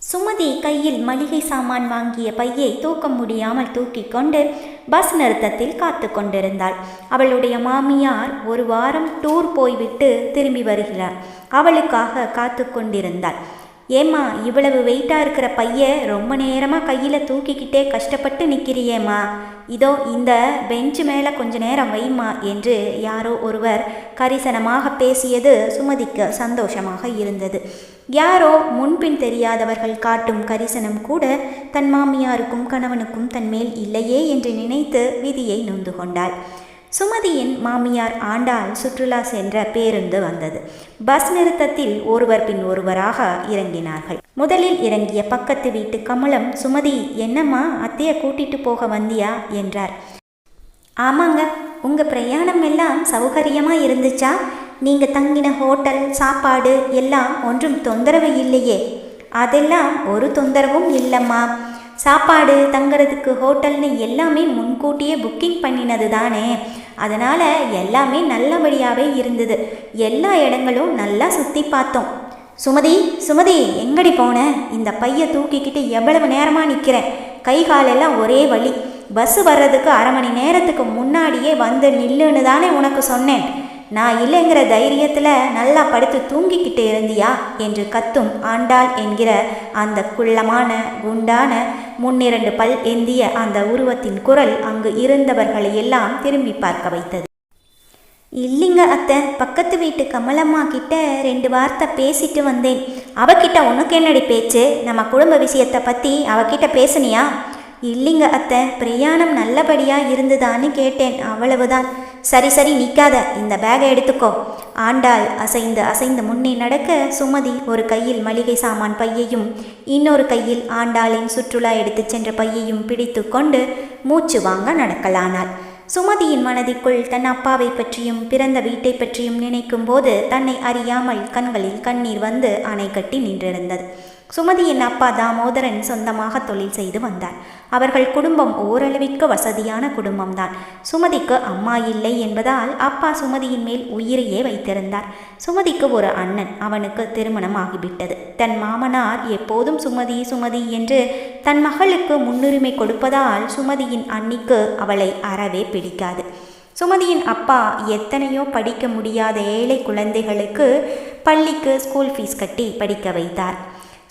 சுமதி கையில் மளிகை சாமான் வாங்கிய பையை தூக்க முடியாமல் தூக்கி கொண்டு பஸ் நிறுத்தத்தில் காத்து கொண்டிருந்தாள். அவளுடைய மாமியார் ஒரு வாரம் டூர் போய்விட்டு திரும்பி வருகிறார். அவளுக்காக காத்து கொண்டிருந்தாள். ஏம்மா, இவ்வளவு வெயிட்டாக இருக்கிற பைய ரொம்ப நேரமாக கையில் தூக்கிக்கிட்டே கஷ்டப்பட்டு நிற்கிறியேம்மா, இதோ இந்த பெஞ்சு மேலே கொஞ்ச நேரம் வைம்மா என்று யாரோ ஒருவர் கரிசனமாக பேசியது சுமதிக்கு சந்தோஷமாக இருந்தது. யாரோ முன்பின் தெரியாதவர்கள் காட்டும் கரிசனம் கூட தன் மாமியாருக்கும் கணவனுக்கும் தன்மேல் இல்லையே என்று நினைத்து விதியை நொந்து கொண்டாள். சுமதியின் மாமியார் ஆண்டாள் சுற்றுலா சென்ற பேருந்து வந்தது. பஸ் நிறுத்தத்தில் ஒருவர் பின் ஒருவராக இறங்கினார்கள். முதலில் இறங்கிய பக்கத்து வீட்டு கமலம், சுமதி, என்னம்மா அத்தையை கூட்டிட்டு போக வந்தியா என்றார். ஆமாங்க, உங்கள் பிரயாணம் எல்லாம் சௌகரியமாக இருந்துச்சா? நீங்கள் தங்கின ஹோட்டல் சாப்பாடு எல்லாம் ஒன்றும் தொந்தரவு இல்லையே? அதெல்லாம் ஒரு தொந்தரவும் இல்லைம்மா. சாப்பாடு தங்கிறதுக்கு ஹோட்டல்னு எல்லாமே முன்கூட்டியே புக்கிங் பண்ணினது தானே, அதனால் எல்லாமே நல்லபடியாகவே இருந்தது. எல்லா இடங்களும் நல்லா சுற்றி பார்த்தோம். சுமதி, சுமதி, எங்கடி போன? இந்த பையை தூக்கிக்கிட்டு எவ்வளவு நேரமாக நிற்கிறேன்? கை காலெல்லாம் ஒரே வலி. பஸ்ஸு வர்றதுக்கு அரை மணி நேரத்துக்கு முன்னாடியே வந்து நில்லுன்னு தானே உனக்கு சொன்னேன். நான் இல்லைங்கிற தைரியத்தில் நல்லா படுத்து தூங்கிக்கிட்டு இருந்தியா என்று கத்தும் ஆண்டாள் என்கிற அந்த குள்ளமான குண்டான முன்னிரண்டு பல் ஏந்திய அந்த உருவத்தின் குரல் அங்கு இருந்தவர்களை எல்லாம் திரும்பி பார்க்க வைத்தது. இல்லைங்க அத்தை, பக்கத்து வீட்டு கமலம்மா கிட்ட 2 வார்த்தை பேசிட்டு வந்தேன். அவகிட்ட உனக்கு என்னடி பேச்சு? நம்ம குடும்ப விஷயத்தை பற்றி அவகிட்ட பேசுனியா? இல்லைங்க அத்தை, பிரயாணம் நல்லபடியாக இருந்துதான்னு கேட்டேன், அவ்வளவுதான். சரி சரி, நிற்காத, இந்த பேகை எடுத்துக்கோ. ஆண்டாள் அசைந்து அசைந்து முன்னே நடக்க சுமதி ஒரு கையில் மளிகை சாமான் பையையும் இன்னொரு கையில் ஆண்டாளின் சுற்றுலா எடுத்து சென்ற பையையும் பிடித்து கொண்டு மூச்சு வாங்க நடக்கலானாள். சுமதியின் மனதிற்குள் தன் அப்பாவை பற்றியும் பிறந்த வீட்டை பற்றியும் நினைக்கும் போது தன்னை அறியாமல் கண்களில் கண்ணீர் வந்து அணை கட்டி நின்றிருந்தது. சுமதியின் அப்பா தாமோதரன் சொந்தமாக தொழில் செய்து வந்தார். அவர்கள் குடும்பம் ஓரளவிற்கு வசதியான குடும்பம்தான். சுமதிக்கு அம்மா இல்லை என்பதால் அப்பா சுமதியின் மேல் உயிரையே வைத்திருந்தார். சுமதிக்கு ஒரு அண்ணன், அவனுக்கு திருமணம் ஆகிவிட்டது. தன் மாமனார் எப்போதும் சுமதி சுமதி என்று தன் மகளுக்கு முன்னுரிமை கொடுப்பதால் சுமதியின் அன்னிக்கு அவளை அறவே பிடிக்காது. சுமதியின் அப்பா எத்தனையோ படிக்க முடியாத ஏழை குழந்தைகளுக்கு பள்ளிக்கு ஸ்கூல் ஃபீஸ் கட்டி படிக்க வைத்தார்.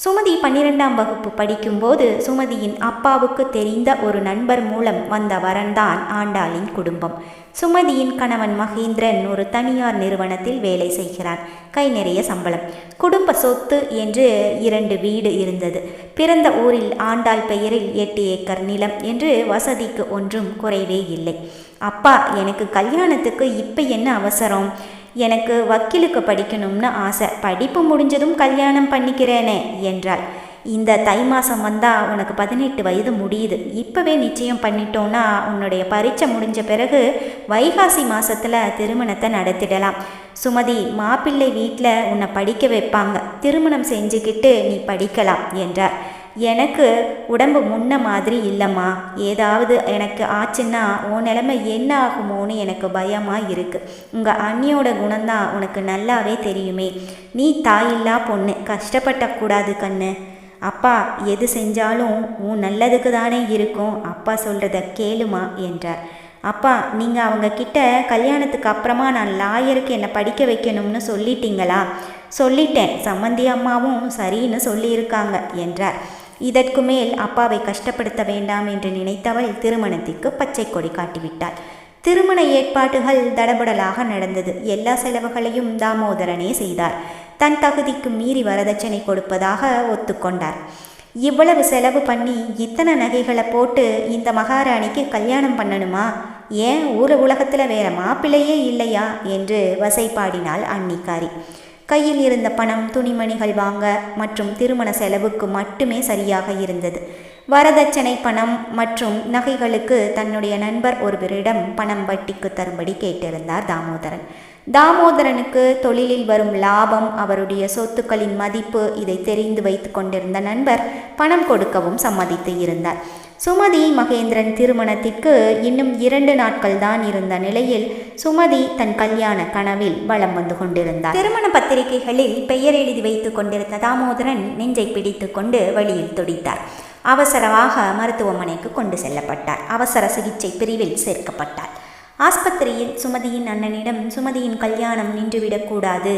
சுமதி 12ஆம் வகுப்பு படிக்கும்போது சுமதியின் அப்பாவுக்கு தெரிந்த ஒரு நண்பர் மூலம் வந்த வரன்தான் ஆண்டாளின் குடும்பம். சுமதியின் கணவன் மகேந்திரன் ஒரு தனியார் நிறுவனத்தில் வேலை செய்கிறார். கை நிறைய சம்பளம். குடும்ப சொத்து என்று 2 வீடு இருந்தது. பிறந்த ஊரில் ஆண்டாள் பெயரில் 8 ஏக்கர் நிலம் என்று வசதிக்கு ஒன்றும் குறைவே இல்லை. அப்பா, எனக்கு கல்யாணத்துக்கு இப்போ என்ன அவசரம்? எனக்கு வக்கீலுக்கு படிக்கணும்னு ஆசை. படிப்பு முடிஞ்சதும் கல்யாணம் பண்ணிக்கிறேனே என்றாள். இந்த தை மாதம் வந்தால் உனக்கு 18 வயது முடியுது. இப்போவே நிச்சயம் பண்ணிட்டோன்னா உன்னுடைய பரீட்சை முடிஞ்ச பிறகு வைகாசி மாதத்தில் திருமணத்தை நடத்திடலாம். சுமதி, மாப்பிள்ளை வீட்டில் உன்னை படிக்க வைப்பாங்க. திருமணம் செஞ்சுக்கிட்டு நீ படிக்கலாம் என்றார். எனக்கு உடம்பு முன்ன மாதிரி இல்லைம்மா. ஏதாவது எனக்கு ஆச்சுன்னா உன் நிலைமை என்ன ஆகுமோன்னு எனக்கு பயமாக இருக்குது. உங்கள் அண்ணியோட குணம்தான் உனக்கு நல்லாவே தெரியுமே. நீ தாயில்லா பொண்ணு, கஷ்டப்படக்கூடாது கண்ணு. அப்பா, எது செஞ்சாலும் உன் நல்லதுக்கு தானே இருக்கும். அப்பா சொல்கிறத கேளுமா என்றார். அப்பா, நீங்கள் அவங்க கிட்ட கல்யாணத்துக்கு அப்புறமா நான் லாயருக்கு என்னை படிக்க வைக்கணும்னு சொல்லிட்டீங்களா? சொல்லிட்டேன். சம்மந்தி அம்மாவும் சரின்னு சொல்லியிருக்காங்க என்றார். இதற்கு மேல் அப்பாவை கஷ்டப்படுத்த வேண்டாம் என்று நினைத்தவள் திருமணத்திற்கு பச்சை கொடி காட்டிவிட்டாள். திருமண ஏற்பாடுகள் தடபடலாக நடந்தது. எல்லா செலவுகளையும் தாமோதரனே செய்தார். தன் தகுதிக்கு மீறி வரதட்சணை கொடுப்பதாக ஒத்துக்கொண்டார். இவ்வளவு செலவு பண்ணி இத்தனை நகைகளை போட்டு இந்த மகாராணிக்கு கல்யாணம் பண்ணணுமா? ஏன் உலகத்தில் வேற மாப்பிள்ளையே இல்லையா என்று வசைப்பாடினாள் அன்னிக்காரி. கையில் இருந்த பணம் துணிமணிகள் வாங்க மற்றும் திருமண செலவுக்கு மட்டுமே சரியாக இருந்தது. வரதட்சணை பணம் மற்றும் நகைகளுக்கு தன்னுடைய நண்பர் ஒருவரிடம் பணம் வட்டிக்கு தரும்படி கேட்டிருந்தார் தாமோதரன். தாமோதரனுக்கு தொழிலில் வரும் லாபம், அவருடைய சொத்துக்களின் மதிப்பு இதை தெரிந்து வைத்து கொண்டிருந்த நண்பர் பணம் கொடுக்கவும் சம்மதித்து இருந்தார். சுமதி மகேந்திரன் திருமணத்திற்கு இன்னும் 2 நாட்கள் தான் இருந்த நிலையில் சுமதி தன் கல்யாண கனவில் வலம் வந்து கொண்டிருந்தார். திருமண பத்திரிகைகளில் பெயர் எழுதி வைத்து கொண்டிருந்த தாமோதரன் நெஞ்சை பிடித்து கொண்டு வழியில் துடித்தார். அவசரமாக மருத்துவமனைக்கு கொண்டு செல்லப்பட்டார். அவசர சிகிச்சை பிரிவில் சேர்க்கப்பட்டார். ஆஸ்பத்திரியில் சுமதியின் அண்ணனிடம், சுமதியின் கல்யாணம் நின்றுவிடக்கூடாது,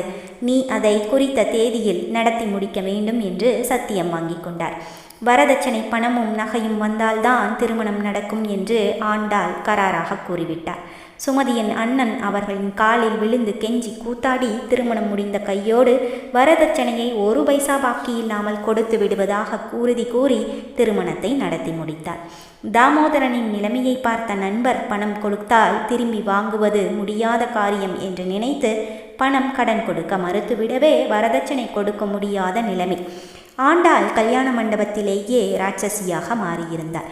நீ அதை குறித்த தேதியில் நடத்தி முடிக்க வேண்டும் என்று சத்தியம் வாங்கி கொண்டார். வரதட்சணை பணமும் நகையும் வந்தால்தான் திருமணம் நடக்கும் என்று ஆண்டாள் கராராக கூறிவிட்டார். சுமதியின் அண்ணன் அவர்களின் காலில் விழுந்து கெஞ்சி கூத்தாடி திருமணம் முடிந்த கையோடு வரதட்சணையை 1 பைசா பாக்கி இல்லாமல் கொடுத்து விடுவதாக உறுதி கூறி திருமணத்தை நடத்தி முடித்தார். தாமோதரனின் நிலைமையை பார்த்த நண்பர் பணம் கொடுத்தால் திரும்பி வாங்குவது முடியாத காரியம் என்று நினைத்து பணம் கடன் கொடுக்க மறுத்துவிடவே வரதட்சணை கொடுக்க முடியாத நிலைமை. ஆண்டாள் கல்யாண மண்டபத்திலேயே ராட்சசியாக மாறியிருந்தார்.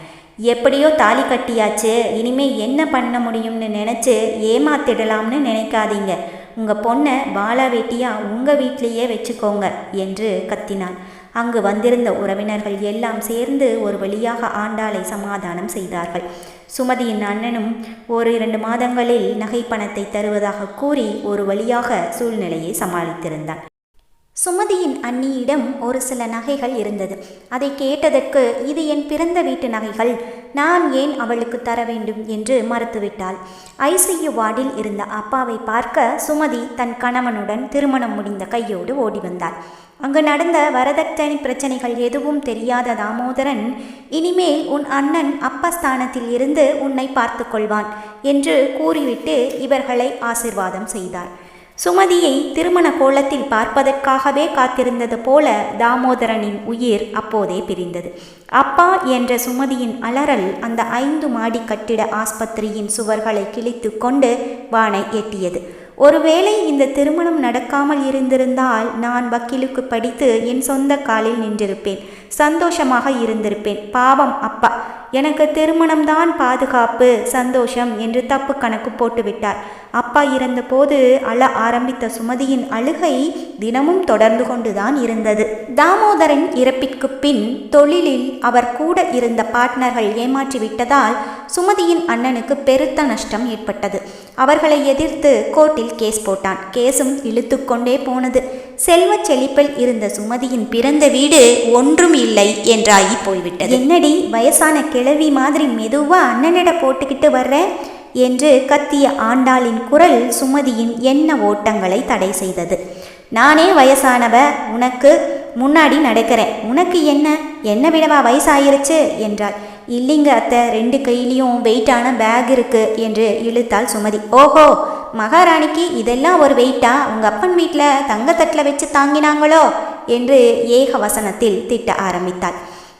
எப்படியோ தாலி கட்டியாச்சு, இனிமே என்ன பண்ண முடியும்னு நினச்சி ஏமாத்திடலாம்னு நினைக்காதீங்க, உங்கள் பொண்ணை பாலா வேட்டியா உங்கள் வீட்லேயே வச்சுக்கோங்க என்று கத்தினான். அங்கு வந்திருந்த உறவினர்கள் எல்லாம் சேர்ந்து ஒரு வழியாக ஆண்டாளை சமாதானம் செய்தார்கள். சுமதியின் அண்ணனும் 1-2 மாதங்களில் நகை பணத்தை தருவதாக கூறி ஒரு வழியாக சூழ்நிலையை சமாளித்திருந்தான். சுமதியின் அண்ணியிடம் ஒரு சில நகைகள் இருந்தது. அதை கேட்டதற்கு, இது என் பிறந்த வீட்டு நகைகள், நான் ஏன் அவளுக்கு தர வேண்டும் என்று மறுத்துவிட்டாள். ஐசியு வார்டில் இருந்த அப்பாவை பார்க்க சுமதி தன் கணவனுடன் திருமணம் முடிந்த கையோடு ஓடி வந்தாள். அங்கு நடந்த வரதட்சணை பிரச்சனைகள் எதுவும் தெரியாத தாமோதரன், இனிமேல் உன் அண்ணன் அப்பஸ்தானத்தில் இருந்து உன்னை பார்த்து கொள்வான் என்று கூறிவிட்டு இவர்களை ஆசிர்வாதம் செய்தார். சுமதியை திருமண கோலத்தில் பார்ப்பதற்காகவே காத்திருந்தது போல தாமோதரனின் உயிர் அப்போதே பிரிந்தது. அப்பா என்ற சுமதியின் அலறல் அந்த 5 மாடி கட்டிட ஆஸ்பத்திரியின் சுவர்களை கிழித்து கொண்டு வானை எட்டியது. ஒருவேளை இந்த திருமணம் நடக்காமல் இருந்திருந்தால் நான் வக்கீலுக்கு படித்து என் சொந்த காலில் நின்றிருப்பேன், சந்தோஷமாக இருந்திருப்பேன். பாவம் அப்பா, எனக்கு திருமணம்தான் பாதுகாப்பு, சந்தோஷம் என்று தப்பு கணக்கு போட்டுவிட்டார். அப்பா இறந்தபோது அழ ஆரம்பித்த சுமதியின் அழுகை தினமும் தொடர்ந்து கொண்டுதான் இருந்தது. தாமோதரன் இறப்பிற்கு பின் தொழிலில் அவர் கூட இருந்த பார்ட்னர்கள் ஏமாற்றிவிட்டதால் சுமதியின் அண்ணனுக்கு பெருத்த நஷ்டம் ஏற்பட்டது. அவர்களை எதிர்த்து கோர்ட்டில் கேஸ் போட்டான். கேஸும் இழுத்து கொண்டே போனது. செல்வச் செழிப்பில் இருந்த சுமதியின் பிறந்த வீடு ஒன்றும் இல்லை என்றாகி போய்விட்டது. என்னடி வயசான கிழவி மாதிரி மெதுவா அண்ணனிட போட்டுக்கிட்டு வர்ற என்று கத்திய ஆண்டாளின் குரல் சுமதியின் எண்ண ஓட்டங்களை தடை செய்தது. நானே வயசானவ, உனக்கு முன்னாடி நடக்கிறேன், உனக்கு என்ன விடவா வயசாயிருச்சு என்றாள். இல்லைங்க அத்தை, 2 கையிலையும் வெயிட்டான பேக் இருக்கு என்று இழுத்தாள் சுமதி. ஓஹோ, மகாராணிக்கு இதெல்லாம் ஒரு வெயிட்டா? உங்கள் அப்பன் வீட்டில் தங்கத்தட்டில் வச்சு தாங்கினாங்களோ என்று ஏக வசனத்தில் திட்ட ஆரம்பித்தாள்.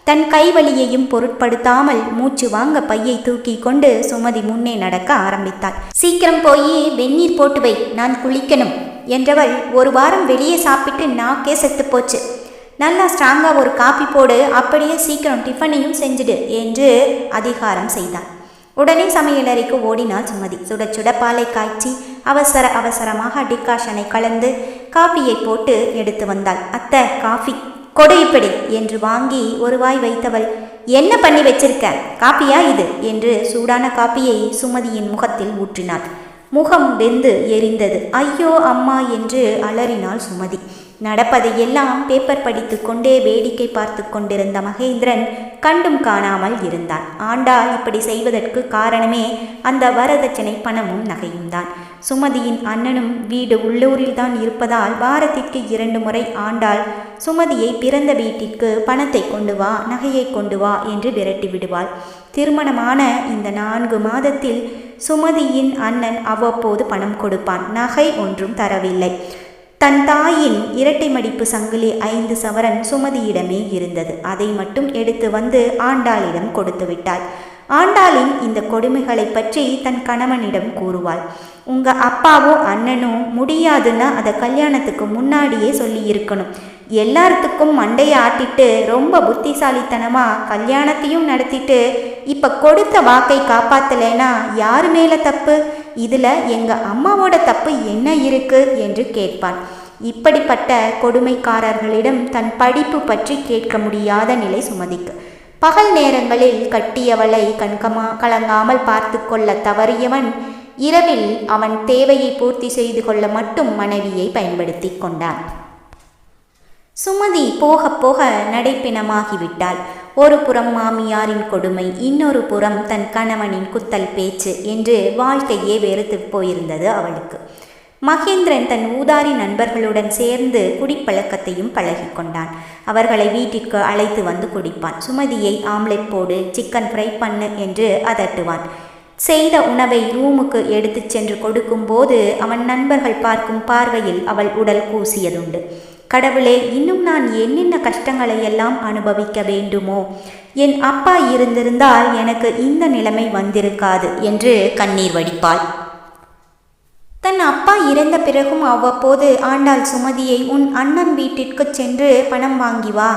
தன் கைவலியையும் பொருட்படுத்தாமல் மூச்சு வாங்க பையை தூக்கி கொண்டு சுமதி முன்னே நடக்க ஆரம்பித்தாள். சீக்கிரம் போய் வெந்நீர் போட்டு வை, நான் குளிக்கணும் என்றவள் 1 வாரம் வெளியே சாப்பிட்டு நாக்கே செத்து போச்சு. நல்லா ஸ்ட்ராங்காக ஒரு காப்பி போடு, அப்படியே சீக்கிரம் டிஃபனையும் செஞ்சுடு என்று அதிகாரம் செய்தாள். உடனே சமையலறைக்கு ஓடினாள் சுமதி. சுட சுட பாலை காய்ச்சி அவசரமாக டிகாஷனை கலந்து காஃபியை போட்டு எடுத்து வந்தாள். அத்தை, காஃபி கொடு இப்படி என்று வாங்கி ஒரு வாய் வைத்தவள், என்ன பண்ணி வச்சிருக்க, காப்பியா இது என்று சூடான காப்பியை சுமதியின் முகத்தில் ஊற்றினாள். முகம் வெந்து எரிந்தது. ஐயோ அம்மா என்று அலறினாள் சுமதி. நடப்பதையெல்லாம் பேப்பர் படித்து கொண்டே வேடிக்கை பார்த்து கொண்டிருந்த மகேந்திரன் கண்டும் காணாமல் இருந்தான். ஆண்டாள் இப்படி செய்வதற்கு காரணமே அந்த வரதட்சணை பணமும் நகையும் தான். சுமதியின் அண்ணனும் வீடு உள்ளூரில் தான் இருப்பதால் வாரத்திற்கு 2 முறை ஆண்டாள் சுமதியை பிறந்த வீட்டிற்கு பணத்தை கொண்டு வா, நகையை கொண்டு வா என்று விரட்டி விடுவாள். திருமணமான இந்த 4 மாதத்தில் சுமதியின் அண்ணன் அவ்வப்போது பணம் கொடுப்பான். நகை ஒன்றும் தரவில்லை. தன் தாயின் இரட்டை மடிப்பு சங்கிலி 5 சவரன் சுமதியிடமே இருந்தது. அதை மட்டும் எடுத்து வந்து ஆண்டாளிடம் கொடுத்து விட்டாள். ஆண்டாளின் இந்த கொடுமைகளை பற்றி தன் கணவனிடம் கூறுவாள். உங்க அப்பாவோ அண்ணனோ முடியாதுன்னா அதை கல்யாணத்துக்கு முன்னாடியே சொல்லி இருக்கணும். எல்லாத்துக்கும் மண்டையை ஆட்டிட்டு ரொம்ப புத்திசாலித்தனமா கல்யாணத்தையும் நடத்திட்டு இப்ப கொடுத்த வாக்கை காப்பாத்தலைனா யாரு மேல தப்பு? இதுல எங்க அம்மாவோட தப்பு என்ன இருக்கு என்று கேட்பான். இப்படிப்பட்ட கொடுமைக்காரர்களிடம் தன் படிப்பு பற்றி கேட்க முடியாத நிலை சுமதிக்கு. பகல் நேரங்களில் கட்டியவளை கலங்காமல் பார்த்து கொள்ள தவறியவன் இரவில் அவன் தேவையை பூர்த்தி செய்து கொள்ள மட்டும் மனைவியை பயன்படுத்தி கொண்டான். சுமதி போக போக நடைப்பிணமாகிவிட்டாள். ஒரு புறம் மாமியாரின் கொடுமை, இன்னொரு புறம் தன் கணவனின் குத்தல் பேச்சு என்று வாழ்க்கையே வெறுத்து போயிருந்தது அவளுக்கு. மகேந்திரன் தன் ஊதாரி நண்பர்களுடன் சேர்ந்து குடிப்பழக்கத்தையும் பழகி கொண்டான். அவர்களை வீட்டிற்கு அழைத்து வந்து குடிப்பான். சுமதியை ஆம்லெட் போடு, சிக்கன் ஃப்ரை பண்ணு என்று அதட்டுவான். செய்த உணவை ரூமுக்கு எடுத்து சென்று கொடுக்கும்போது அவன் நண்பர்கள் பார்க்கும் பார்வையில் அவள் உடல் கூசியதுண்டு. கடவுளே, இன்னும் நான் என்னென்ன கஷ்டங்களை எல்லாம் அனுபவிக்க வேண்டுமோ? என் அப்பா இருந்திருந்தால் எனக்கு இந்த நிலைமை வந்திருக்காது என்று கண்ணீர் வடிப்பாள். தன் அப்பா இறந்த பிறகும் அவ்வப்போது ஆண்டாள் சுமதியை, உன் அண்ணன் வீட்டிற்கு சென்று பணம் வாங்கி வா,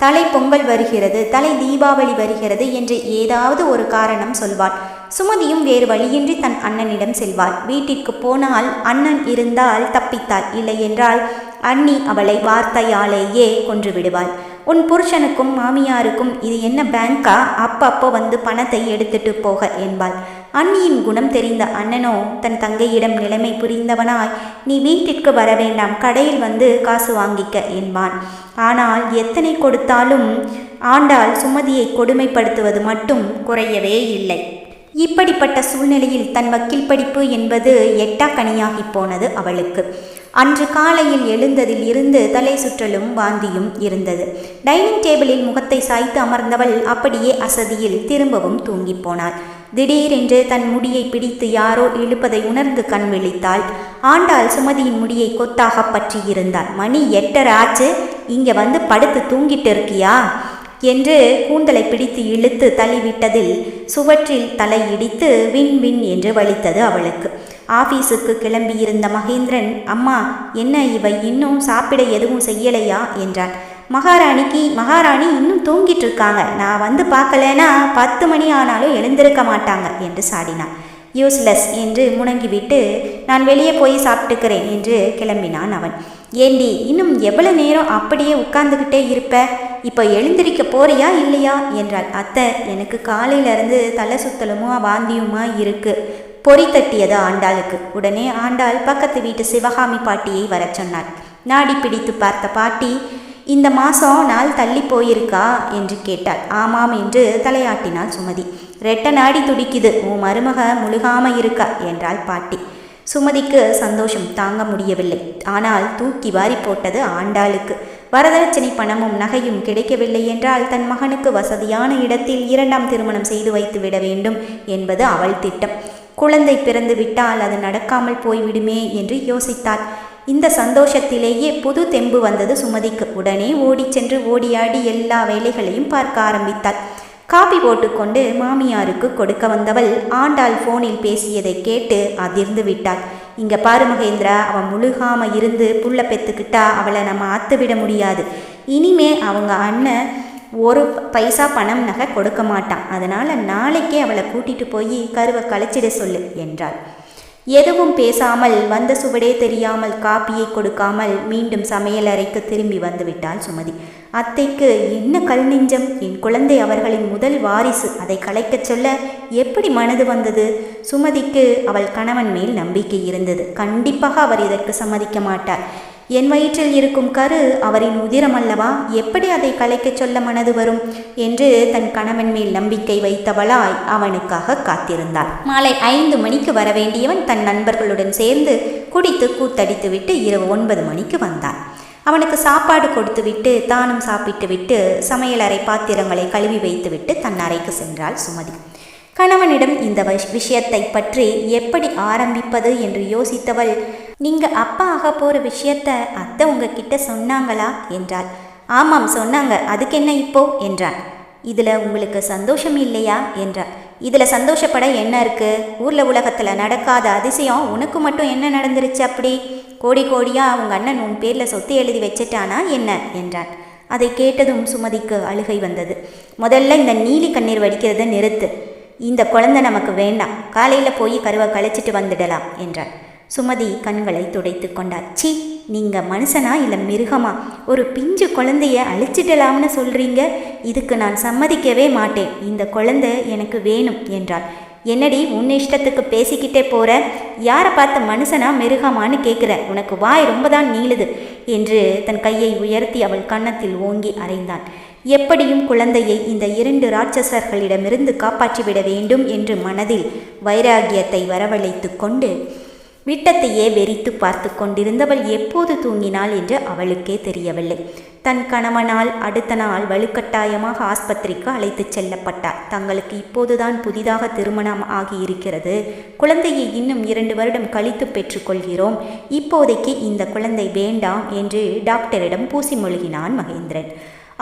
தலை பொங்கல் வருகிறது, தலை தீபாவளி வருகிறது என்று ஏதாவது ஒரு காரணம் சொல்வாள். சுமதியும் வேறு வழியின்றி தன் அண்ணனிடம் செல்வாள். வீட்டிற்கு போனால் அண்ணன் இருந்தால் தப்பித்தாள், இல்லை என்றால் அண்ணி அவளை வார்த்தையாலேயே கொன்று விடுவாள். உன் புருஷனுக்கும் மாமியாருக்கும் இது என்ன பேங்கா, அப்பப்போ வந்து பணத்தை எடுத்துட்டு போக என்பாள். அண்ணியின் குணம் தெரிந்த அண்ணனோ தன் தங்கையிடம் நிலைமை புரிந்தவனாய், நீ வீட்டிற்கு வர வேண்டாம், கடையில் வந்து காசு வாங்கிக்க என்பான். ஆனால் எத்தனை கொடுத்தாலும் ஆண்டாள் சுமதியை கொடுமைப்படுத்துவது மட்டும் குறையவே இல்லை. இப்படிப்பட்ட சூழ்நிலையில் தன் வக்கீல் படிப்பு என்பது எட்டாக்கனியாகி போனது அவளுக்கு. அன்று காலையில் எழுந்ததில் இருந்து தலை சுற்றலும் வாந்தியும் இருந்தது. டைனிங் டேபிளில் முகத்தை சாய்த்து அமர்ந்தவள் அப்படியே அசதியில் திரும்பவும் தூங்கி போனாள். திடீரென்று தன் முடியை பிடித்து யாரோ இழுப்பதை உணர்ந்து கண் விழித்தாள். ஆண்டாள் சுமதியின் முடியை கொத்தாக பற்றி இருந்தாள். மணி 8:30 ஆச்சு, இங்கே வந்து படுத்து தூங்கிட்டு இருக்கியா என்று கூந்தலை பிடித்து இழுத்து தள்ளிவிட்டதில் சுவற்றில் தலை இடித்து வின் வின் என்று வலித்தது அவளுக்கு. ஆபீஸுக்கு கிளம்பியிருந்த மகேந்திரன், அம்மா, என்ன இவை இன்னும் சாப்பிட எதுவும் செய்யலையா என்றான். மகாராணி இன்னும் தூங்கிட்டு இருக்காங்க, நான் வந்து பார்க்கலனா 10 மணி ஆனாலும் எழுந்திருக்க மாட்டாங்க என்று சாடினான். யூஸ்லெஸ் என்று முணங்கிவிட்டு, நான் வெளியே போய் சாப்பிட்டுக்கிறேன் என்று கிளம்பினான் அவன். ஏண்டி, இன்னும் எவ்வளவு நேரம் அப்படியே உட்கார்ந்துக்கிட்டே இருப்ப? இப்போ எழுந்திருக்க போறியா இல்லையா என்றாள். அத்தை, எனக்கு காலையிலேருந்து தலை சுத்தலுமா வாந்தியுமா இருக்கு. பொறி தட்டியது ஆண்டாளுக்கு. உடனே ஆண்டாள் பக்கத்து வீட்டு சிவகாமி பாட்டியை வர சொன்னாள். நாடி பிடித்து பார்த்த பாட்டி, இந்த மாதம் நாள் தள்ளி போயிருக்கா என்று கேட்டாள். ஆமாம் என்று தலையாட்டினாள் சுமதி. ரெட்டை நாடி துடிக்குது, உன் மருமக முழுகாம இருக்கா என்றாள் பாட்டி. சுமதிக்கு சந்தோஷம் தாங்க முடியவில்லை. ஆனால் தூக்கி வாரி போட்டது ஆண்டாளுக்கு. வரதட்சணை பணமும் நகையும் கிடைக்கவில்லை என்றால் தன் மகனுக்கு வசதியான இடத்தில் 2ஆம் திருமணம் செய்து வைத்து விட வேண்டும் என்பது அவள் திட்டம். குழந்தை பிறந்து விட்டால் அது நடக்காமல் போய்விடுமே என்று யோசித்தாள். இந்த சந்தோஷத்திலேயே புது தெம்பு வந்தது சுமதிக்கு. உடனே ஓடி சென்று ஓடியாடி எல்லா வேலைகளையும் பார்க்க ஆரம்பித்தாள். காபி போட்டுக்கொண்டு மாமியாருக்கு கொடுக்க வந்தவள் ஆண்டாள் ஃபோனில் பேசியதை கேட்டு அதிர்ந்து விட்டாள். இங்கே பாரு மகேந்திரா, அவன் முழுகாம இருந்து புள்ள பெற்றுக்கிட்டா அவளை நம்ம ஆத்துவிட முடியாது. இனிமே அவங்க அண்ணன் 1 பைசா பணம் நகை கொடுக்க மாட்டான். அதனால் நாளைக்கே அவளை கூட்டிட்டு போய் கருவை கழிச்சிட சொல்லு என்றாள். எதுவும் பேசாமல் வந்த சுவடே தெரியாமல் காப்பியை கொடுக்காமல் மீண்டும் சமையலறைக்கு திரும்பி வந்து விட்டாள் சுமதி. அத்தைக்கு என்ன கல் நெஞ்சம், என் குழந்தை அவர்களின் முதல் வாரிசு, அதை கலைக்கச் சொல்ல எப்படி மனது வந்தது? சுமதிக்கு அவள் கணவன் மேல் நம்பிக்கை இருந்தது. கண்டிப்பாக அவர் இதற்கு சம்மதிக்க மாட்டார். என் வயிற்றில் இருக்கும் கரு அவரின் உதிரம் அல்லவா, எப்படி அதை கலைக்கச் சொல்ல மனது வரும் என்று தன் கணவன் மேல் நம்பிக்கை வைத்தவளாய் அவனுக்காக காத்திருந்தாள். மாலை 5 மணிக்கு வர வேண்டியவன் தன் நண்பர்களுடன் சேர்ந்து குடித்து கூத்தடித்து விட்டு இரவு 9 மணிக்கு வந்தான். அவனுக்கு சாப்பாடு கொடுத்துவிட்டு தானும் சாப்பிட்டு விட்டு சமையலறை பாத்திரங்களை கழுவி வைத்துவிட்டு தன் அறைக்கு சென்றாள் சுமதி. கணவனிடம் இந்த விஷயத்தை பற்றி எப்படி ஆரம்பிப்பது என்று யோசித்தவள், நீங்கள் அப்பா ஆக போகிற விஷயத்த அத்தை உங்ககிட்ட சொன்னாங்களா என்றாள். ஆமாம் சொன்னாங்க, அதுக்கு என்ன இப்போ என்றான். இதில் உங்களுக்கு சந்தோஷம் இல்லையா என்றாள். இதில் சந்தோஷப்பட என்ன இருக்குது? ஊரில் உலகத்தில் நடக்காத அதிசயம் உனக்கு மட்டும் என்ன நடந்துருச்சு அப்படி? கோடி கோடியாக உங்கள் அண்ணன் உன் பேரில் சொத்து எழுதி வச்சிட்டானா என்ன என்றான். அதை கேட்டதும் சுமதிக்கு அழுகை வந்தது. முதல்ல இந்த நீலி கண்ணீர் வடிக்கிறத நிறுத்து. இந்த குழந்தை நமக்கு வேண்டாம், காலையில் போய் கருவை கழிச்சிட்டு வந்துடலாம் என்றாள். சுமதி கண்களை துடைத்து கொண்டாள். சீ நீங்கள் மனுஷனா இல்லை மிருகமா? ஒரு பிஞ்சு குழந்தைய அழிச்சிடலாம்னு சொல்கிறீங்க? இதுக்கு நான் சம்மதிக்கவே மாட்டேன். இந்த குழந்தை எனக்கு வேணும் என்றாள். என்னடி உன் இஷ்டத்துக்கு பேசிக்கிட்டே போகிற? யாரை பார்த்து மனுஷனா மிருகமானு கேட்குற? உனக்கு வாய் ரொம்ப தான் நீளுது என்று தன் கையை உயர்த்தி அவள் கன்னத்தில் ஓங்கி அறைந்தான். எப்படியும் குழந்தையை இந்த 2 ராட்சசர்களிடமிருந்து காப்பாற்றிவிட வேண்டும் என்று மனதில் வைராகியத்தை வரவழைத்து கொண்டு விட்டத்தையே வெறித்து பார்த்து கொண்டிருந்தவள் எப்போது தூங்கினாள் என்று அவளுக்கே தெரியவில்லை. தன் கணவனால் அடுத்த நாள் வலுக்கட்டாயமாக ஆஸ்பத்திரிக்கு அழைத்துச் செல்லப்பட்டார். தங்களுக்கு இப்போதுதான் புதிதாக திருமணம் ஆகியிருக்கிறது. குழந்தையை இன்னும் 2 வருடம் கழித்து பெற்றுக்கொள்கிறோம். இப்போதைக்கு இந்த குழந்தை வேண்டாம் என்று டாக்டரிடம் பூசி மொழிகினான் மகேந்திரன்.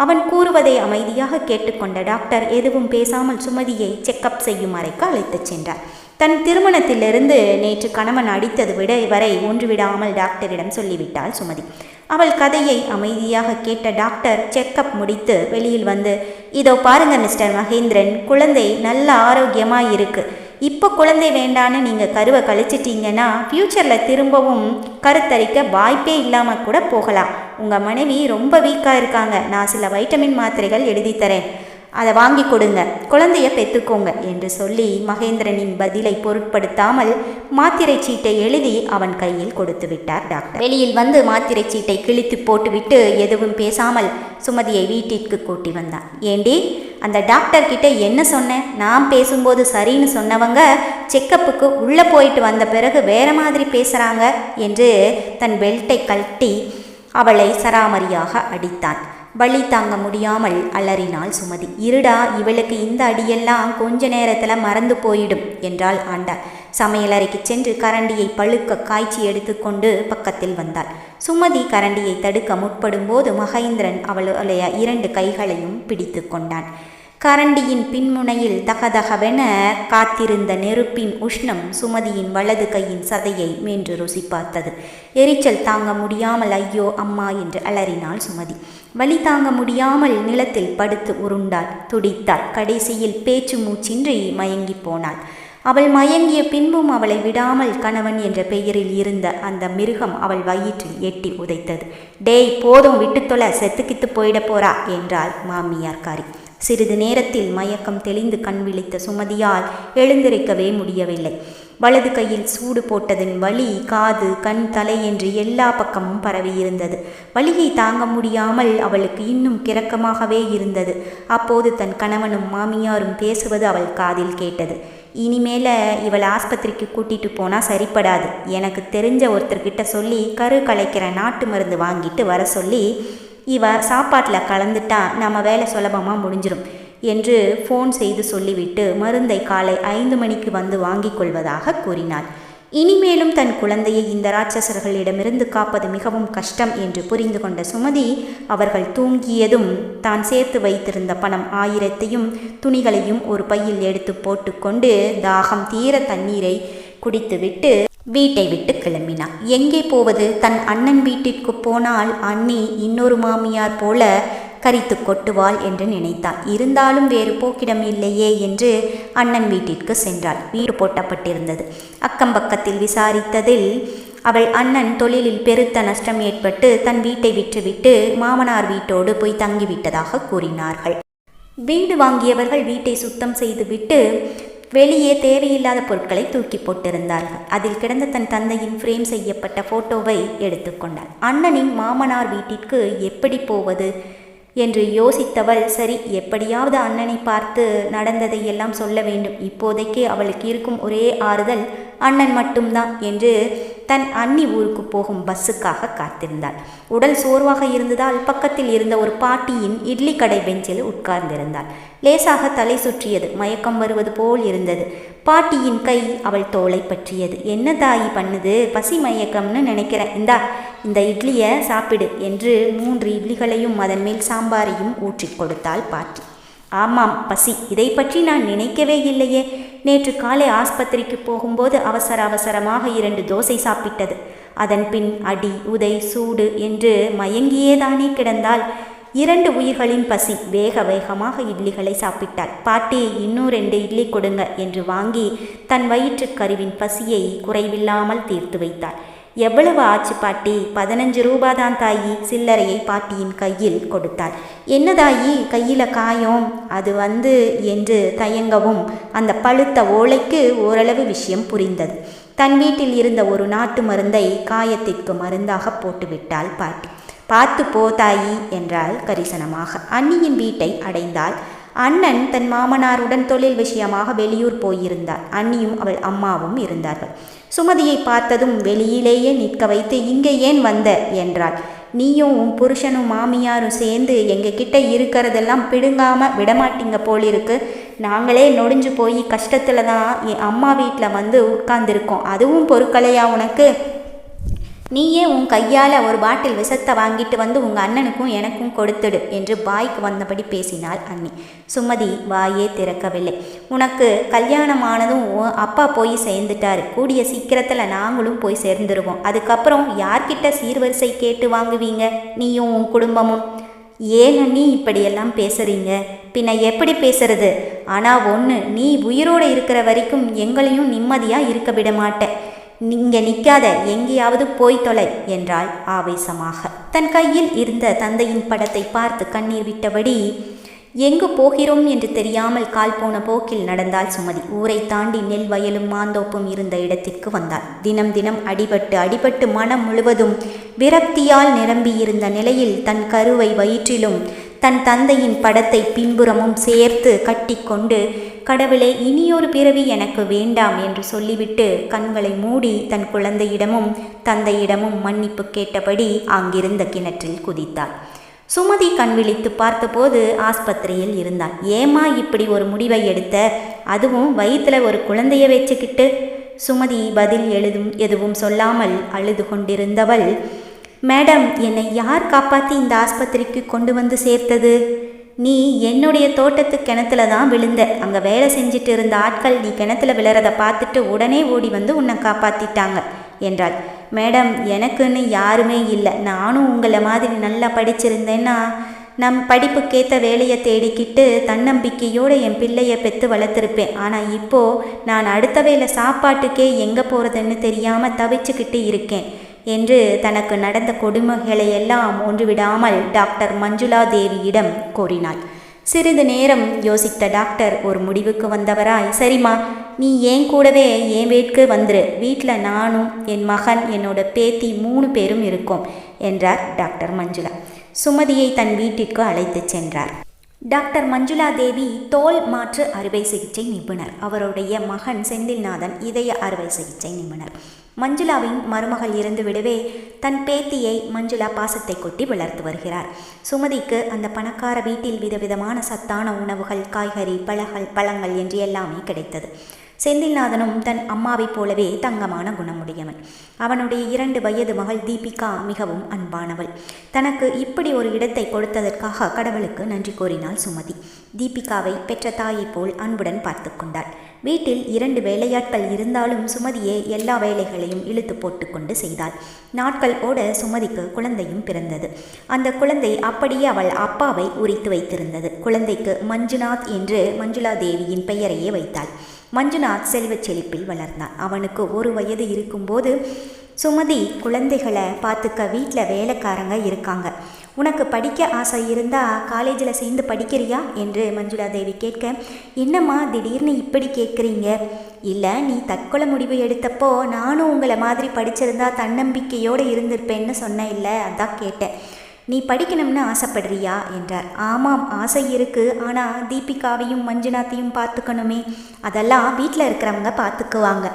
அவன் கூறுவதை அமைதியாக கேட்டுக்கொண்ட டாக்டர் எதுவும் பேசாமல் சுமதியை செக்கப் செய்யும் அறைக்கு அழைத்துச் சென்றார். தன் திருமணத்திலிருந்து நேற்று கணவன் அடித்தது வரை ஒன்றுவிடாமல் டாக்டரிடம் சொல்லிவிட்டாள் சுமதி. அவள் கதையை அமைதியாக கேட்ட டாக்டர் செக்கப் முடித்து வெளியில் வந்து, இதோ பாருங்க மிஸ்டர் மகேந்திரன், குழந்தை நல்ல ஆரோக்கியமாக இருக்குது. இப்போ குழந்தை வேண்டான்னு நீங்கள் கருவை கழிச்சிட்டிங்கன்னா ஃப்யூச்சரில் திரும்பவும் கருத்தரிக்க வாய்ப்பே இல்லாமல் கூட போகலாம். உங்கள் மனைவி ரொம்ப வீக்காக இருக்காங்க. நான் சில வைட்டமின் மாத்திரைகள் எழுதித்தரேன், அதை வாங்கி கொடுங்க, குழந்தைய பெற்றுக்கோங்க என்று சொல்லி மகேந்திரனின் பதிலை பொருட்படுத்தாமல் மாத்திரை சீட்டை எழுதி அவன் கையில் கொடுத்து விட்டார் டாக்டர். வெளியில் வந்து மாத்திரை சீட்டை கிழித்து போட்டுவிட்டு எதுவும் பேசாமல் சுமதியை வீட்டிற்கு கூட்டி வந்தான். ஏண்டி, அந்த டாக்டர் கிட்ட என்ன சொன்னேன்? நான் பேசும்போது சரின்னு சொன்னவங்க செக்கப்புக்கு உள்ளே போயிட்டு வந்த பிறகு வேற மாதிரி பேசுகிறாங்க என்று தன் பெல்ட்டை கழட்டி அவளை சராமரியாக அடித்தான். வலி தாங்க முடியாமல் அலறினாள் சுமதி. இருடா, இவளுக்கு இந்த அடியெல்லாம் கொஞ்ச நேரத்தில் மறந்து போயிடும் என்றாள் ஆண்டாள். சமையலறைக்கு சென்று கரண்டியை பழுக்க காய்ச்சி எடுத்துக்கொண்டு பக்கத்தில் வந்தாள். சுமதி கரண்டியை தடுக்க முற்படும் போது மகேந்திரன் அவளுடைய 2 கைகளையும் பிடித்து கொண்டான். கரண்டியின் பின்முனையில் தகதகவென காத்திருந்த நெருப்பின் உஷ்ணம் சுமதியின் வலது கையின் சதையை மென்று ருசி பார்த்தது. எரிச்சல் தாங்க முடியாமல் ஐயோ அம்மா என்று அலறினாள் சுமதி. வலி தாங்க முடியாமல் நிலத்தில் படுத்து உருண்டாள், துடித்தாள். கடைசியில் பேச்சு மூச்சின்றி மயங்கி போனாள். அவள் மயங்கிய பின்பும் அவளை விடாமல் கணவன் என்ற பெயரில் இருந்த அந்த மிருகம் அவள் வயிற்றில் எட்டி உதைத்தது. டேய், போதும், விட்டுத்தொலை, செத்துக்கித்து போயிட போறா என்றாள் மாமியார்காரி. சிறிது நேரத்தில் மயக்கம் தெளிந்து கண் விழித்த சுமதியால் எழுந்திருக்கவே முடியவில்லை. வலது கையில் சூடு போட்டதின் வலி காது கண் தலை என்று எல்லா பக்கமும் பரவியிருந்தது. வலியை தாங்க முடியாமல் அவளுக்கு இன்னும் கிறக்கமாகவே இருந்தது. அப்போது தன் கணவனும் மாமியாரும் பேசுவது அவள் காதில் கேட்டது. இனிமேல இவள் ஆஸ்பத்திரிக்கு கூட்டிட்டு போனால் சரிப்படாது. எனக்கு தெரிஞ்ச ஒருத்தர்கிட்ட சொல்லி கரு கலைக்கிற நாட்டு மருந்து வாங்கிட்டு வர சொல்லி இவ சாப்பாட்டில் கலந்துட்டா நம்ம வேலை சுலபமாக முடிஞ்சிடும் என்று ஃபோன் செய்து சொல்லிவிட்டு மருந்தை காலை 5 மணிக்கு வந்து வாங்கி கொள்வதாக கூறினாள். இனிமேலும் தன் குழந்தையை இந்த ராட்சசர்களிடமிருந்து காப்பது மிகவும் கஷ்டம் என்று புரிந்து கொண்ட சுமதி அவர்கள் தூங்கியதும் தான் சேர்த்து வைத்திருந்த பணம் 1000ஐயும் துணிகளையும் ஒரு பையில் எடுத்து போட்டுக்கொண்டு தாகம் தீர தண்ணீரை குடித்துவிட்டு வீட்டை விட்டு கிளம்பினான். எங்கே போவது? தன் அண்ணன் வீட்டிற்கு போனால் அண்ணி இன்னொரு மாமியார் போல கரித்து கொட்டுவாள் என்று நினைத்தான். இருந்தாலும் வேறு போக்கிடம் இல்லையே என்று அண்ணன் வீட்டிற்கு சென்றாள். வீடு போட்டப்பட்டிருந்தது. அக்கம் பக்கத்தில் விசாரித்ததில் அவள் அண்ணன் தொழிலில் பெருத்த நஷ்டம் ஏற்பட்டு தன் வீட்டை விற்றுவிட்டு மாமனார் வீட்டோடு போய் தங்கிவிட்டதாக கூறினார்கள். வீடு வாங்கியவர்கள் வீட்டை சுத்தம் செய்துவிட்டு வெளியே தேவையில்லாத பொருட்களை தூக்கி போட்டிருந்தார்கள். அதில் கிடந்த தன் தந்தையின் ஃப்ரேம் செய்யப்பட்ட ஃபோட்டோவை எடுத்துக்கொண்டாள். அண்ணனின் மாமனார் வீட்டிற்கு எப்படி போவது என்று யோசித்தவள், சரி, எப்படியாவது அண்ணனை பார்த்து நடந்ததை எல்லாம் சொல்ல வேண்டும். இப்போதைக்கு அவளுக்கு இருக்கும் ஒரே ஆறுதல் அண்ணன் மட்டும்தான் என்று தன் அண்ணி ஊருக்கு போகும் பஸ்ஸுக்காக காத்திருந்தாள். உடல் சோர்வாக இருந்ததால் பக்கத்தில் இருந்த ஒரு பாட்டியின் இட்லி கடை பெஞ்சில் உட்கார்ந்திருந்தாள். லேசாக தலை சுற்றியது, மயக்கம் வருவது போல் இருந்தது. பாட்டியின் கை அவள் தோளை பற்றியது. என்ன தாயி பண்ணுது? பசி மயக்கம்னு நினைக்கிறேன், இந்த இட்லியை சாப்பிடு என்று 3 இட்லிகளையும் அதன் மேல் சாம்பாரையும் ஊற்றி கொடுத்தாள் பாட்டி. ஆமாம், பசி. இதை பற்றி நான் நினைக்கவே இல்லையே. நேற்று காலை ஆஸ்பத்திரிக்கு போகும்போது அவசரமாக 2 தோசை சாப்பிட்டது. அதன் பின் அடி உதை சூடு என்று மயங்கியேதானே கிடந்தாள். 2 உயிர்களின் பசி. வேகமாக இட்லிகளை சாப்பிட்டாள். பாட்டி, இன்னும் 2 இட்லி கொடுங்க என்று வாங்கி தன் வயிற்றுக் கருவின் பசியை குறைவில்லாமல் தீர்த்து வைத்தாள். எவ்வளவு ஆச்சு பாட்டி? 15 ரூபா தான் தாயி. சில்லறையை பாட்டியின் கையில் கொடுத்தாள். என்ன தாயி கையில் காயம்? அது என்று தயங்கவும் அந்த பழுத்த ஓலைக்கு ஓரளவு விஷயம் புரிந்தது. தன் வீட்டில் இருந்த ஒரு நாட்டு மருந்தை காயத்திற்கு மருந்தாக போட்டுவிட்டாள் பாட்டி. பார்த்து போ தாயி என்றாள் கரிசனமாக. அண்ணியின் வீட்டை அடைந்தாள். அண்ணன் தன் மாமனாருடன் தொழில் விஷயமாக வெளியூர் போயிருந்தார். அண்ணியும் அவள் அம்மாவும் இருந்தார்கள். சுமதியை பார்த்ததும் வெளியிலேயே நிற்க வைத்து, இங்கே ஏன் வந்த என்றாள். நீயும் உன் புருஷனும் மாமியாரும் சேர்ந்து எங்ககிட்ட இருக்கிறதெல்லாம் பிடுங்காமல் விடமாட்டீங்க போலிருக்கு. நாங்களே நொடிஞ்சு போய் கஷ்டத்தில் தான் என் அம்மா வீட்டில் உட்கார்ந்துருக்கோம். அதுவும் பொறுக்கலையா உனக்கு? நீயே உன் கையால் ஒரு பாட்டில் விஷத்தை வாங்கிட்டு உங்கள் அண்ணனுக்கும் எனக்கும் கொடுத்துடு என்று வாய்க்கு வந்தபடி பேசினாள் அண்ணி. சுமதி வாயே திறக்கவில்லை. உனக்கு கல்யாணமானதும் அப்பா போய் சேர்ந்துட்டாரு. கூடிய சீக்கிரத்தில் நாங்களும் போய் சேர்ந்துருவோம். அதுக்கப்புறம் யார்கிட்ட சீர்வரிசை கேட்டு வாங்குவீங்க நீயும் உன் குடும்பமும்? ஏன் அண்ணி இப்படியெல்லாம் பேசுறீங்க? பின்ன எப்படி பேசுறது? ஆனால் ஒன்று, நீ உயிரோடு இருக்கிற வரைக்கும் எங்களையும் நிம்மதியாக இருக்க விட மாட்டேன். நீங்க நிற்காத, எங்கேயாவது போய் தொலை என்றாள் ஆவேசமாக. தன் கையில் இருந்த தந்தையின் படத்தை பார்த்து கண்ணீர் விட்டபடி எங்கு போகிறோம் என்று தெரியாமல் கால் போன போக்கில் நடந்தாள் சுமதி. ஊரை தாண்டி நெல் வயலும் மாந்தோப்பும் இருந்த இடத்திற்கு வந்தாள். தினம் தினம் அடிபட்டு மனம் முழுவதும் விரக்தியால் நிரம்பியிருந்த நிலையில் தன் கருவை வயிற்றிலும் தன் தந்தையின் படத்தை பின்புறமும் சேர்த்து கட்டிக்கொண்டு, கடவுளே இனியொரு பிறவி எனக்கு வேண்டாம் என்று சொல்லிவிட்டு கண்களை மூடி தன் குழந்தையிடமும் தந்தையிடமும் மன்னிப்பு கேட்டபடி அங்கிருந்த கிணற்றில் குதித்தாள். சுமதி கண் விழித்து பார்த்தபோது ஆஸ்பத்திரியில் இருந்தாள். ஏமா இப்படி ஒரு முடிவை எடுத்த? அதுவும் வயிற்றில் ஒரு குழந்தைய வச்சுக்கிட்டு? சுமதி பதில் எதுவும் சொல்லாமல் அழுது கொண்டிருந்தவள், மேடம், என்னை யார் காப்பாற்றி இந்த ஆஸ்பத்திரிக்கு கொண்டு சேர்த்தது? நீ என்னுடைய தோட்டத்து கிணத்துல தான் விழுந்த. அங்கே வேலை செஞ்சுட்டு இருந்த ஆட்கள் நீ கிணத்துல விழுறதை பார்த்துட்டு உடனே ஓடி உன்னை காப்பாற்றிட்டாங்க என்றாள். மேடம், எனக்குன்னு யாருமே இல்லை. நானும் உங்களை மாதிரி நல்லா படிச்சிருந்தேன்னா நம் படிப்புக்கேற்ற வேலையை தேடிக்கிட்டு தன்னம்பிக்கையோடு என் பிள்ளையை பெற்று வளர்த்துருப்பேன். ஆனால் இப்போது நான் அடுத்த வேளை சாப்பாட்டுக்கே எங்கே போகிறதுன்னு தெரியாமல் தவிச்சுக்கிட்டு இருக்கேன் என்று தனக்கு நடந்த கொடுமைகளையெல்லாம் ஒன்றுவிடாமல் டாக்டர் மஞ்சுளா தேவியிடம் கூறினாள். சிறிது நேரம் யோசித்த டாக்டர் ஒரு முடிவுக்கு வந்தவராய், சரிம்மா, நீ ஏன் கூடவே என் வீட்டுக்கு வந்துரு. வீட்டில் நானும் என் மகன் என்னோட பேத்தி 3 பேரும் இருக்கோம் என்றார் டாக்டர் மஞ்சுளா. சுமதியை தன் வீட்டிற்கு அழைத்து சென்றார். டாக்டர் மஞ்சுளா தேவி தோல் மாற்று அறுவை சிகிச்சை நிபுணர். அவருடைய மகன் செந்தில்நாதன் இதய அறுவை சிகிச்சை நிபுணர். மஞ்சுளாவின் மருமகள் இருந்து விடவே தன் பேத்தியை மஞ்சுளா பாசத்தை கொட்டி வளர்த்து வருகிறார். சுமதிக்கு அந்த பணக்கார வீட்டில் விதவிதமான சத்தான உணவுகள், காய்கறி, பழங்கள் என்று எல்லாமே கிடைத்தது. செந்தில்நாதனும் தன் அம்மாவைப் போலவே தங்கமான குணமுடையவன். அவனுடைய 2 வயது மகள் தீபிகா மிகவும் அன்பானவள். தனக்கு இப்படி ஒரு இடத்தை கொடுத்ததற்காக கடவுளுக்கு நன்றி கூறினாள் சுமதி. தீபிகாவை பெற்ற தாயைப் போல் அன்புடன் பார்த்து கொண்டாள். வீட்டில் 2 வேலையாட்கள் இருந்தாலும் சுமதியே எல்லா வேலைகளையும் இழுத்து போட்டுக்கொண்டு செய்தாள். நாட்கள் ஓட சுமதிக்கு குழந்தையும் பிறந்தது. அந்த குழந்தை அப்படியே அவள் அப்பாவை உரித்து வைத்திருந்தது. குழந்தைக்கு மஞ்சுநாத் என்று மஞ்சுளா தேவியின் பெயரையே வைத்தாள். மஞ்சுநாத் செல்வச் செழிப்பில் வளர்ந்தான். அவனுக்கு 1 வயது இருக்கும்போது, சுமதி, குழந்தைகளை பார்த்துக்க வீட்டில் வேலைக்காரங்க இருக்காங்க. உனக்கு படிக்க ஆசை இருந்தால் காலேஜில் சேர்ந்து படிக்கிறியா என்று மஞ்சுளா தேவி கேட்க, என்னம்மா திடீர்னு இப்படி கேட்குறீங்க? இல்லை, நீ தற்கொலை முடிவு எடுத்தப்போ நானும் உங்களை மாதிரி படிச்சிருந்தா தன்னம்பிக்கையோடு இருந்திருப்பேன்னு சொன்னேன். இல்லை, அதான் கேட்டேன். நீ படிக்கணும்னு ஆசைப்படுறியா என்றார். ஆமாம், ஆசை இருக்குது. ஆனால் தீபிகாவையும் மஞ்சுநாத்தையும் பார்த்துக்கணுமே. அதெல்லாம் வீட்டில் இருக்கிறவங்க பார்த்துக்குவாங்க.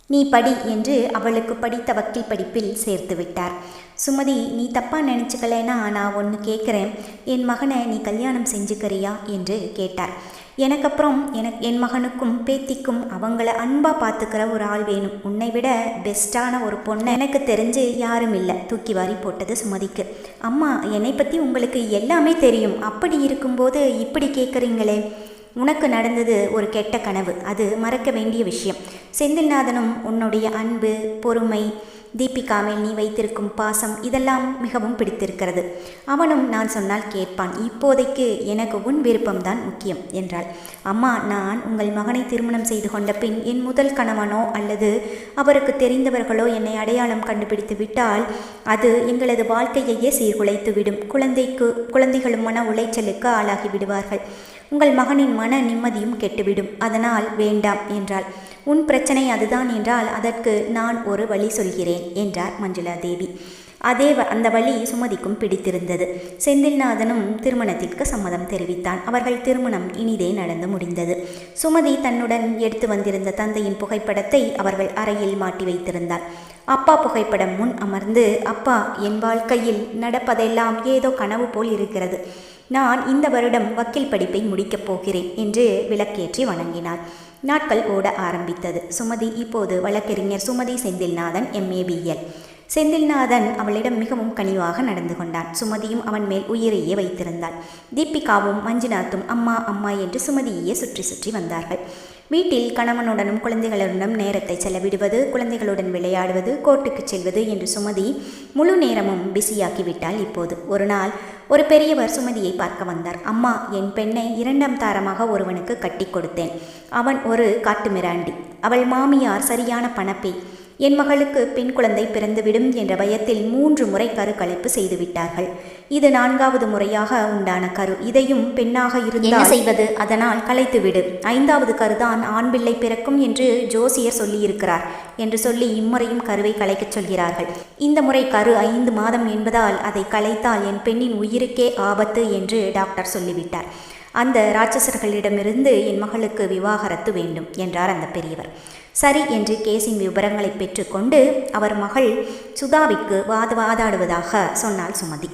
நீ படி என்று அவளுக்கு படித்த வக்கீல் படிப்பில் சேர்த்து விட்டார். சுமதி, நீ தப்பாக நினச்சிக்கலைன்னா நான் ஒன்று கேட்குறேன். என் மகனை நீ கல்யாணம் செஞ்சுக்கிறியா என்று கேட்டார். எனக்கப்புறம் என் மகனுக்கும் பேத்திக்கும் அவங்கள அன்பாக பார்த்துக்கிற ஒரு ஆள் வேணும். உன்னை விட பெஸ்ட்டான ஒரு பொண்ணை எனக்கு தெரிஞ்சு யாரும் இல்லை. தூக்கி வாரி போட்டது சுமதிக்கு. அம்மா, என்னை பற்றி உங்களுக்கு எல்லாமே தெரியும். அப்படி இருக்கும்போது இப்படி கேட்குறீங்களே. உனக்கு நடந்தது ஒரு கெட்ட கனவு. அது மறக்க வேண்டிய விஷயம். செந்தில்நாதனும் உன்னுடைய அன்பு, பொறுமை, தீபிகா மேல் நீ வைத்திருக்கும் பாசம் இதெல்லாம் மிகவும் பிடித்திருக்கிறது. அவனும் நான் சொன்னால் கேட்பான். இப்போதைக்கு எனக்கு உன் விருப்பம்தான் முக்கியம் என்றாள். அம்மா, நான் உங்கள் மகனை திருமணம் செய்து கொண்ட பின் என் முதல் கணவனோ அல்லது அவருக்கு தெரிந்தவர்களோ என்னை அடையாளம் கண்டுபிடித்து விட்டால் அது எங்களது வாழ்க்கையையே சீர்குலைத்து விடும். குழந்தைகளும் மன உளைச்சலுக்கு ஆளாகி விடுவார்கள். உங்கள் மகனின் மன நிம்மதியும் கெட்டுவிடும். அதனால் வேண்டாம் என்றாள். உன் பிரச்சனை அதுதான் என்றால் அதற்கு நான் ஒரு வழி சொல்கிறேன் என்றார் மஞ்சுளா தேவி. அந்த வழி சுமதிக்கும் பிடித்திருந்தது. செந்தில்நாதனும் திருமணத்திற்கு சம்மதம் தெரிவித்தான். அவர்கள் திருமணம் இனிதே நடந்து முடிந்தது. சுமதி தன்னுடன் எடுத்து வந்திருந்த தந்தையின் புகைப்படத்தை அவர்கள் அறையில் மாட்டி வைத்திருந்தாள். அப்பா புகைப்படம் முன் அமர்ந்து, அப்பா, என் வாழ்க்கையில் நடப்பதெல்லாம் ஏதோ கனவு போல் இருக்கிறது. நான் இந்த வருடம் வக்கீல் படிப்பை முடிக்கப் போகிறேன் என்று விளக்கேற்றி வணங்கினார். நாட்கள் ஓட ஆரம்பித்தது. சுமதி இப்போது வழக்கறிஞர் சுமதி செந்தில்நாதன் MABL. செந்தில்நாதன் அவளிடம் மிகவும் கனிவாக நடந்து கொண்டான். சுமதியும் அவன் மேல் உயிரையே வைத்திருந்தாள். தீபிகாவும் மஞ்சுநாத்தும் அம்மா அம்மா என்று சுமதியையே சுற்றி சுற்றி வந்தார்கள். வீட்டில் கணவனுடனும் குழந்தைகளுடனும் நேரத்தை செலவிடுவது, குழந்தைகளுடன் விளையாடுவது, கோர்ட்டுக்கு செல்வது என்று சுமதி முழு நேரமும் பிஸியாக்கிவிட்டாள். இப்போது ஒரு நாள் ஒரு பெரியவர் சுமதியை பார்க்க வந்தார். அம்மா, என் பெண்ணை 2ஆம் தாரமாக ஒருவனுக்கு கட்டி கொடுத்தேன். அவன் ஒரு காட்டுமிராண்டி. அவள் மாமியார் சரியான பணப்பை. என் மகளுக்கு பெண் குழந்தை பிறந்துவிடும் என்ற பயத்தில் 3 முறை கரு கலைப்பு செய்துவிட்டார்கள். இது 4வது முறையாக உண்டான கரு. இதையும் பெண்ணாக இருந்தால் செய்வது, அதனால் கலைத்துவிடு. 5வது கருதான் ஆண் பிள்ளை பிறக்கும் என்று ஜோசியர் சொல்லியிருக்கிறார் என்று சொல்லி இம்முறையும் கருவை கலைக்கச் சொல்கிறார்கள். இந்த முறை கரு 5 மாதம் என்பதால் அதை கலைத்தால் என் பெண்ணின் உயிருக்கே ஆபத்து என்று டாக்டர் சொல்லிவிட்டார். அந்த ராட்சசர்களிடமிருந்து என் மகளுக்கு விவாகரத்து வேண்டும் என்றார் அந்த பெரியவர். சரி என்று கேஸின் விவரங்களை பெற்றுக்கொண்டு அவர் மகள் சுதாவிற்கு வாதாடுவதாக சொன்னாள் சுமதி.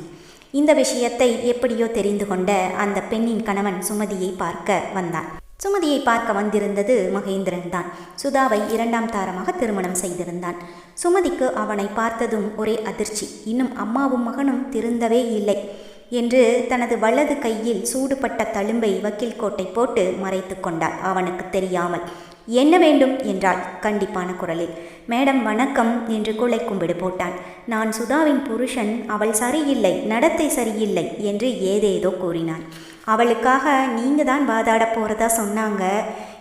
இந்த விஷயத்தை எப்படியோ தெரிந்து கொண்ட அந்த பெண்ணின் கணவன் சுமதியை பார்க்க வந்தான். சுமதியை பார்க்க வந்திருந்தது மகேந்திரன் தான். சுதாவை 2ஆம் தாரமாக திருமணம் செய்திருந்தான். சுமதிக்கு அவனை பார்த்ததும் ஒரே அதிர்ச்சி. இன்னும் அம்மாவும் மகனும் திருந்தவே இல்லை என்று தனது வலது கையில் சூடுபட்ட தழும்பை வக்கீல் கோட்டை போட்டு மறைத்து கொண்டாள். அவனுக்கு தெரியாமல். என்ன வேண்டும் என்றாள் கண்டிப்பான குரலில். மேடம் வணக்கம் என்று கூளை கும்பிடு போட்டான். நான் சுதாவின் புருஷன். அவள் சரியில்லை, நடத்தை சரியில்லை என்று ஏதேதோ கூறினான். அவளுக்காக நீங்க தான் வாதாட போறதா சொன்னாங்க.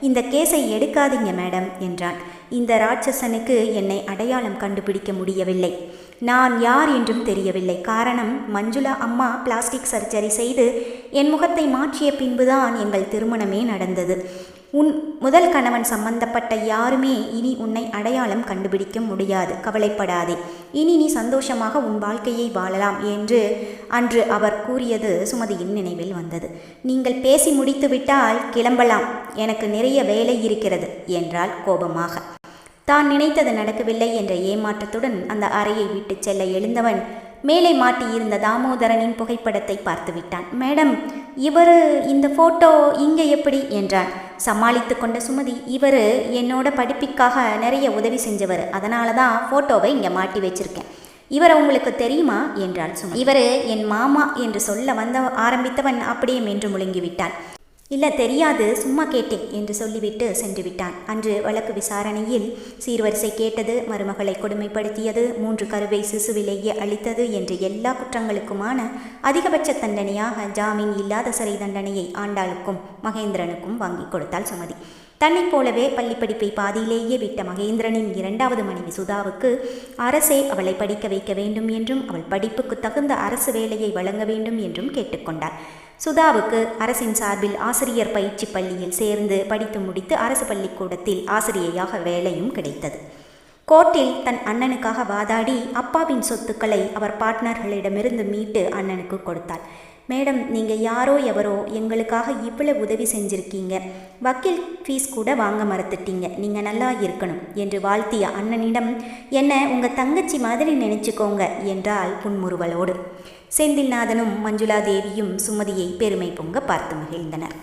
இந்த கேஸை எடுக்காதீங்க மேடம் என்றான். இந்த ராட்சசனுக்கு என்னை அடையாளம் கண்டுபிடிக்க முடியவில்லை. நான் யார் என்றும் தெரியவில்லை. காரணம், மஞ்சுளா அம்மா பிளாஸ்டிக் சர்ஜரி செய்து என் முகத்தை மாற்றிய பின்புதான் எங்கள் திருமணமே நடந்தது. உன் முதல் கணவன் சம்பந்தப்பட்ட யாருமே இனி உன்னை அடையாளம் கண்டுபிடிக்க முடியாது. கவலைப்படாதே. இனி நீ சந்தோஷமாக உன் வாழ்க்கையை வாழலாம் என்று அன்று அவர் கூறியது சுமதியின் நினைவில் வந்தது. நீங்கள் பேசி முடித்து விட்டால் கிளம்பலாம். எனக்கு நிறைய வேலை இருக்கிறது என்றாள் கோபமாக. தான் நினைத்தது நடக்கவில்லை என்ற ஏமாற்றத்துடன் அந்த அறையை விட்டு செல்ல எழுந்தவன் மேலே மாட்டியிருந்த தாமோதரனின் புகைப்படத்தை பார்த்து விட்டான். மேடம், இவர் இந்த ஃபோட்டோ இங்கே எப்படி என்றான். சமாளித்து கொண்ட சுமதி, இவர் என்னோட படிப்புக்காக நிறைய உதவி செஞ்சவர். அதனால தான் ஃபோட்டோவை இங்கே மாட்டி வச்சிருக்கேன். இவரை உங்களுக்கு தெரியுமா என்றாள் சுமதி. இவர் என் மாமா என்று சொல்ல ஆரம்பித்தவன் அப்படியே மென்று முழுங்கிவிட்டான். இல்லை, தெரியாது, சும்மா கேட்டேன் என்று சொல்லிவிட்டு சென்று விட்டான். அன்று வழக்கு விசாரணையில் சீர்வரிசை கேட்டது, மருமகளை கொடுமைப்படுத்தியது, 3 கருவை சிசுவிலேயே அளித்தது என்று எல்லா குற்றங்களுக்குமான அதிகபட்ச தண்டனையாக ஜாமீன் இல்லாத சிறை தண்டனையை ஆண்டாளுக்கும் மகேந்திரனுக்கும் வாங்கி கொடுத்தாள் சுமதி. தன்னைப் போலவே பள்ளிப்படிப்பை பாதியிலேயே விட்ட மகேந்திரனின் 2வது மனைவி சுதாவுக்கு அரசே அவளை படிக்க வைக்க வேண்டும் என்றும் அவள் படிப்புக்கு தகுந்த அரசு வேலையை வழங்க வேண்டும் என்றும் கேட்டுக்கொண்டார். சுதாவுக்கு அரசின் சார்பில் ஆசிரியர் பயிற்சி பள்ளியில் சேர்ந்து படித்து முடித்து அரசு பள்ளிக்கூடத்தில் ஆசிரியையாக வேலையும் கிடைத்தது. கோர்ட்டில் தன் அண்ணனுக்காக வாதாடி அப்பாவின் சொத்துக்களை அவர் பார்ட்னர்களிடமிருந்து மீட்டு அண்ணனுக்கு கொடுத்தாள். மேடம், நீங்கள் யாரோ எவரோ எங்களுக்காக இவ்வளவு உதவி செஞ்சுருக்கீங்க. வக்கீல் ஃபீஸ் கூட வாங்க மறுத்துட்டீங்க. நீங்கள் நல்லா இருக்கணும் என்று வாழ்த்திய அண்ணனிடம், என்ன உங்கள் தங்கச்சி மாதிரி நினைச்சுக்கோங்க என்றால் புன்முறுவலோடு. செந்தில்நாதனும் மஞ்சுளா தேவியும் சுமதியை பெருமை பொங்க பார்த்து மகிழ்ந்தனர்.